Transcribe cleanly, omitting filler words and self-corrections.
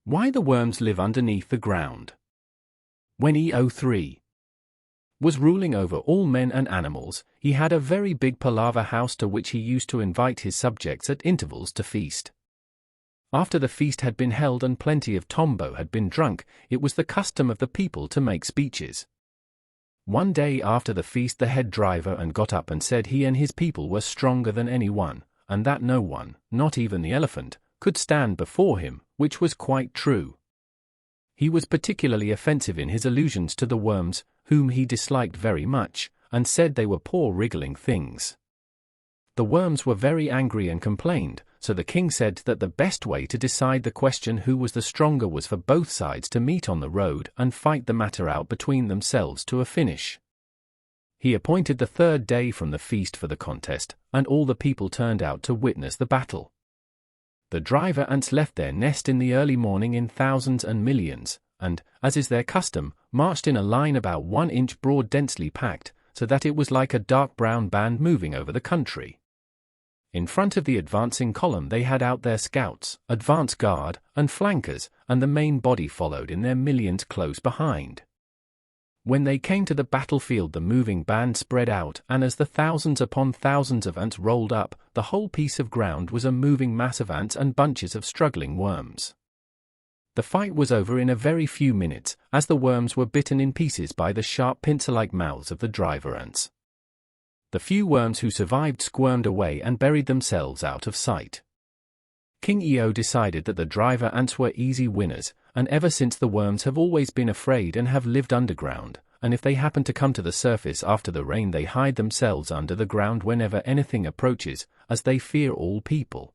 Why the worms live underneath the ground. When EO3 was ruling over all men and animals, he had a very big palaver house to which he used to invite his subjects at intervals to feast. After the feast had been held and plenty of tombo had been drunk, it was the custom of the people to make speeches. One day after the feast the head driver got up and said he and his people were stronger than anyone, and that no one, not even the elephant, could stand before him, which was quite true. He was particularly offensive in his allusions to the worms, whom he disliked very much, and said they were poor wriggling things. The worms were very angry and complained, so the king said that the best way to decide the question who was the stronger was for both sides to meet on the road and fight the matter out between themselves to a finish. He appointed the third day from the feast for the contest, and all the people turned out to witness the battle. The driver ants left their nest in the early morning in thousands and millions, and, as is their custom, marched in a line about 1 inch broad densely packed, so that it was like a dark brown band moving over the country. In front of the advancing column they had out their scouts, advance guard, and flankers, and the main body followed in their millions close behind. When they came to the battlefield the moving band spread out, and as the thousands upon thousands of ants rolled up, the whole piece of ground was a moving mass of ants and bunches of struggling worms. The fight was over in a very few minutes, as the worms were bitten in pieces by the sharp pincer-like mouths of the driver ants. The few worms who survived squirmed away and buried themselves out of sight. King Eo decided that the driver ants were easy winners, and ever since the worms have always been afraid and have lived underground, and if they happen to come to the surface after the rain they hide themselves under the ground whenever anything approaches, as they fear all people.